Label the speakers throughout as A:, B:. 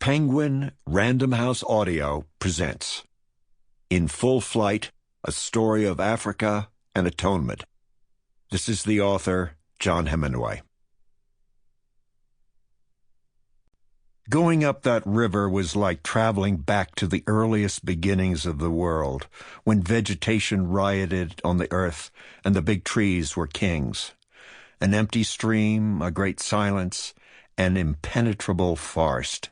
A: Penguin Random House Audio presents In Full Flight, A Story of Africa and Atonement. This is the author, John Hemingway. Going up that river was like traveling back to the earliest beginnings of the world, when vegetation rioted on the earth and the big trees were kings. An empty stream, a great silence, an impenetrable forest.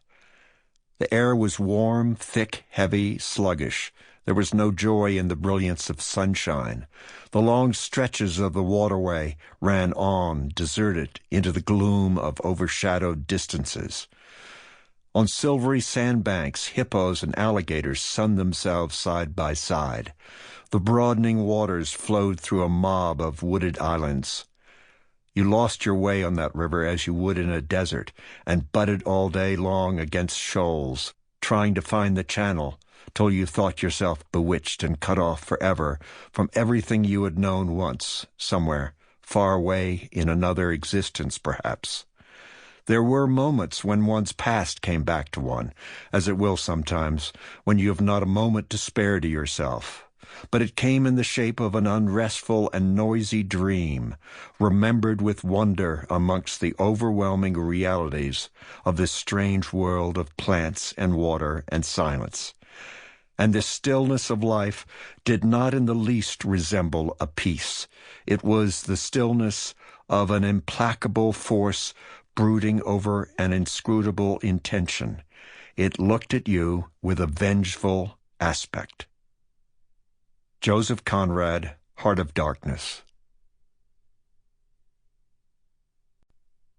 A: The air was warm, thick, heavy, sluggish. There was no joy in the brilliance of sunshine. The long stretches of the waterway ran on, deserted, into the gloom of overshadowed distances. On silvery sandbanks, hippos and alligators sunned themselves side by side. The broadening waters flowed through a mob of wooded islands. You lost your way on that river as you would in a desert, and butted all day long against shoals, trying to find the channel, till you thought yourself bewitched and cut off forever from everything you had known once, somewhere, far away in another existence, perhaps. There were moments when one's past came back to one, as it will sometimes, when you have not a moment to spare to yourself. But it came in the shape of an unrestful and noisy dream, remembered with wonder amongst the overwhelming realities of this strange world of plants and water and silence. And this stillness of life did not in the least resemble a peace. It was the stillness of an implacable force brooding over an inscrutable intention. It looked at you with a vengeful aspect. Joseph Conrad, Heart of Darkness.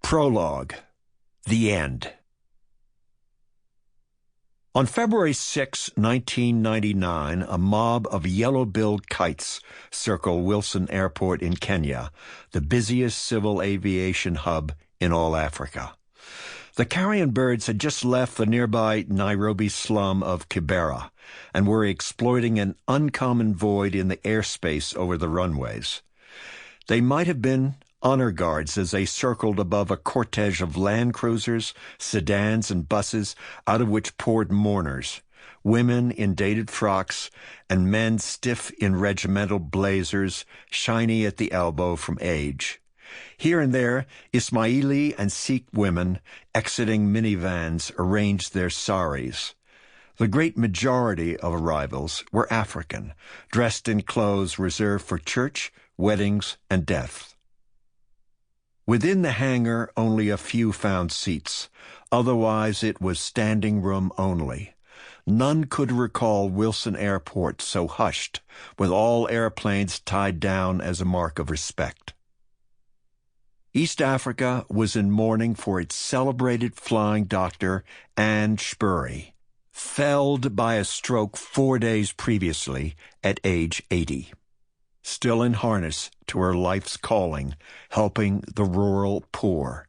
A: Prologue. The End. On February 6, 1999, a mob of yellow-billed kites circled Wilson Airport in Kenya, the busiest civil aviation hub in all Africa. The carrion birds had just left the nearby Nairobi slum of Kibera and were exploiting an uncommon void in the airspace over the runways. They might have been honor guards as they circled above a cortege of Land Cruisers, sedans, and buses out of which poured mourners, women in dated frocks, and men stiff in regimental blazers, shiny at the elbow from age. Here and there, Ismaili and Sikh women exiting minivans arranged their saris. The great majority of arrivals were African, dressed in clothes reserved for church, weddings, and death. Within the hangar, only a few found seats. Otherwise, it was standing room only. None could recall Wilson Airport so hushed, with all airplanes tied down as a mark of respect. East Africa was in mourning for its celebrated flying doctor, Anne Spoerry, felled by a stroke 4 days previously at age 80. Still in harness to her life's calling, helping the rural poor.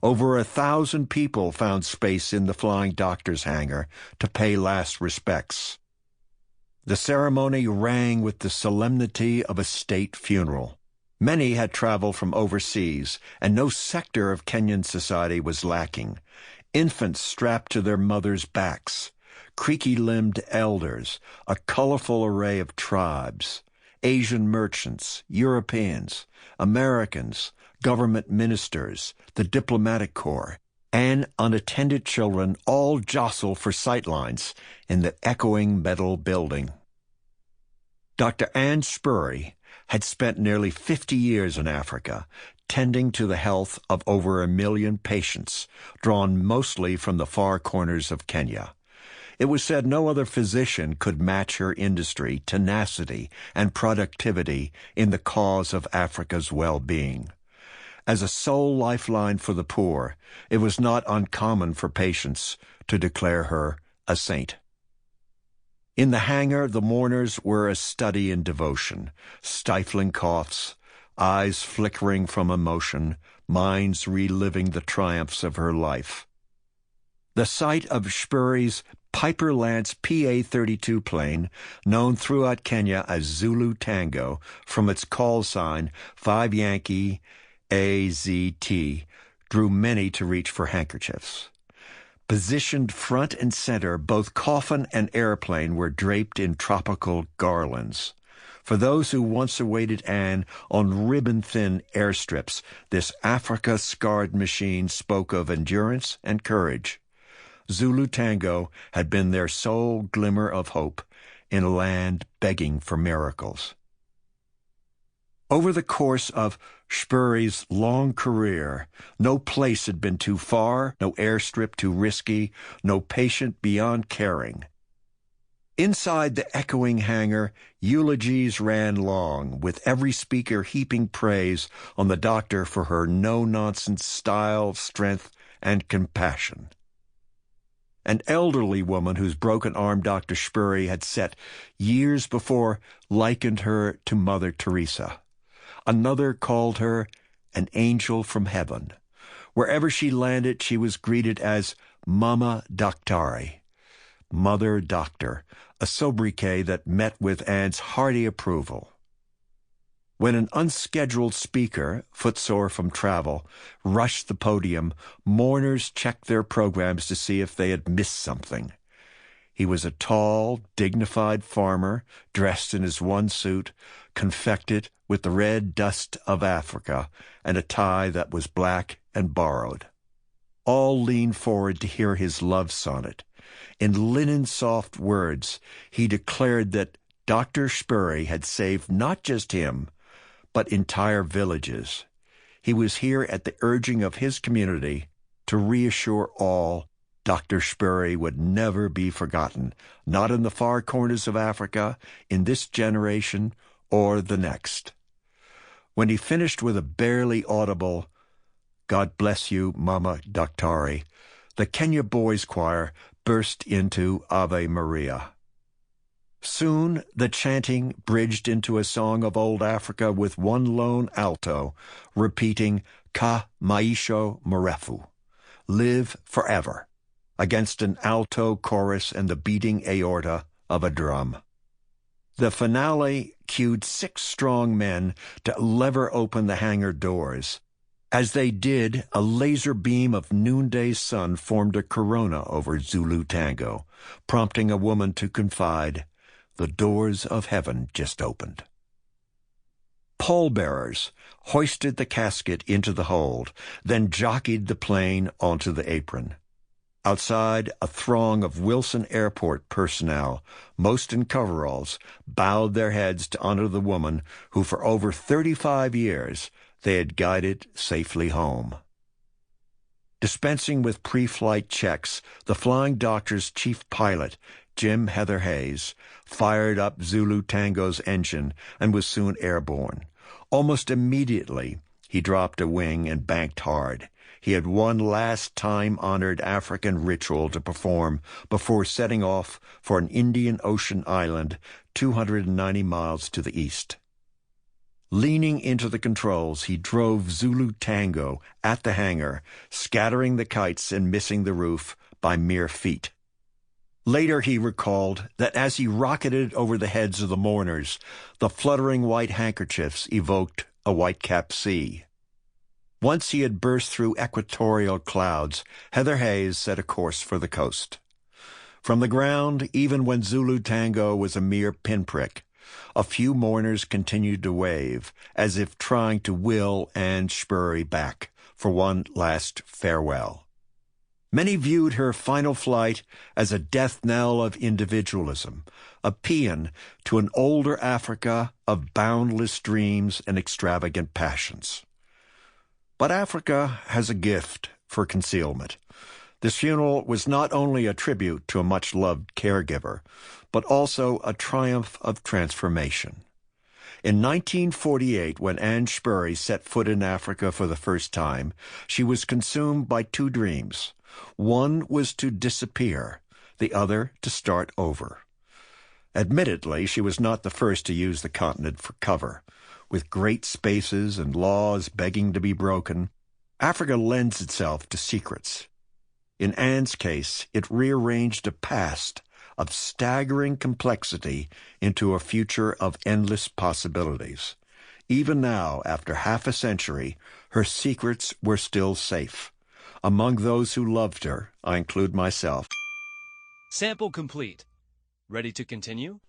A: Over 1,000 people found space in the flying doctor's hangar to pay last respects. The ceremony rang with the solemnity of a state funeral. Many had traveled from overseas, and no sector of Kenyan society was lacking. Infants strapped to their mothers' backs, creaky-limbed elders, a colorful array of tribes, Asian merchants, Europeans, Americans, government ministers, the diplomatic corps, and unattended children all jostle for sightlines in the echoing metal building. Dr. Anne Spoerry had spent nearly 50 years in Africa, tending to the health of over 1 million patients, drawn mostly from the far corners of Kenya. It was said no other physician could match her industry, tenacity, and productivity in the cause of Africa's well-being. As a sole lifeline for the poor, it was not uncommon for patients to declare her a saint. In the hangar, the mourners were a study in devotion, stifling coughs, eyes flickering from emotion, minds reliving the triumphs of her life. The sight of Spoerry's Piper Lance PA-32 plane, known throughout Kenya as Zulu Tango, from its call sign 5 Yankee AZT, drew many to reach for handkerchiefs. Positioned front and center, both coffin and airplane were draped in tropical garlands. For those who once awaited Anne on ribbon-thin airstrips, this Africa-scarred machine spoke of endurance and courage. Zulu tango had been their sole glimmer of hope in a land begging for miracles. Over the course of Spoerry's long career, no place had been too far, no airstrip too risky, no patient beyond caring. Inside the echoing hangar, eulogies ran long, with every speaker heaping praise on the doctor for her no-nonsense style, strength, and compassion. An elderly woman whose broken arm Dr. Spoerry had set years before likened her to Mother Teresa. Another called her an angel from heaven. Wherever she landed, she was greeted as Mama Daktari, Mother Doctor, a sobriquet that met with Anne's hearty approval. When an unscheduled speaker, footsore from travel, rushed the podium, mourners checked their programs to see if they had missed something. He was a tall, dignified farmer, dressed in his one suit, confected with the red dust of Africa, and a tie that was black and borrowed. All leaned forward to hear his love sonnet. In linen-soft words, he declared that Dr. Spoerry had saved not just him, but entire villages. He was here at the urging of his community to reassure all Dr. Spoerry would never be forgotten, not in the far corners of Africa, in this generation, or the next. When he finished with a barely audible, "God bless you, Mama Daktari," the Kenya Boys Choir burst into Ave Maria. Soon the chanting bridged into a song of old Africa with one lone alto, repeating "Ka maisho marefu," live forever, against an alto chorus and the beating aorta of a drum. The finale cued 6 strong men to lever open the hangar doors. As they did, a laser beam of noonday sun formed a corona over Zulu tango, prompting a woman to confide, "The doors of heaven just opened." Pallbearers hoisted the casket into the hold, then jockeyed the plane onto the apron. Outside, a throng of Wilson Airport personnel, most in coveralls, bowed their heads to honor the woman who for over 35 years they had guided safely home. Dispensing with pre-flight checks, the Flying Doctor's chief pilot, Jim Heatherhayes, fired up Zulu Tango's engine and was soon airborne. Almost immediately, he dropped a wing and banked hard. He had one last time-honored African ritual to perform before setting off for an Indian Ocean island 290 miles to the east. Leaning into the controls, he drove Zulu Tango at the hangar, scattering the kites and missing the roof by mere feet. Later he recalled that as he rocketed over the heads of the mourners, the fluttering white handkerchiefs evoked a white-capped sea. Once he had burst through equatorial clouds, Heatherhayes set a course for the coast. From the ground, even when Zulu Tango was a mere pinprick, a few mourners continued to wave, as if trying to will Anne Spoerry back for one last farewell. Many viewed her final flight as a death knell of individualism, a paean to an older Africa of boundless dreams and extravagant passions. But Africa has a gift for concealment. This funeral was not only a tribute to a much-loved caregiver, but also a triumph of transformation. In 1948, when Anne Spoerry set foot in Africa for the first time, she was consumed by 2 dreams. One was to disappear, the other to start over. Admittedly, she was not the first to use the continent for cover. With great spaces and laws begging to be broken, Africa lends itself to secrets. In Anne's case, it rearranged a past of staggering complexity into a future of endless possibilities. Even now, after half a century, her secrets were still safe. Among those who loved her, I include myself.
B: Sample complete. Ready to continue?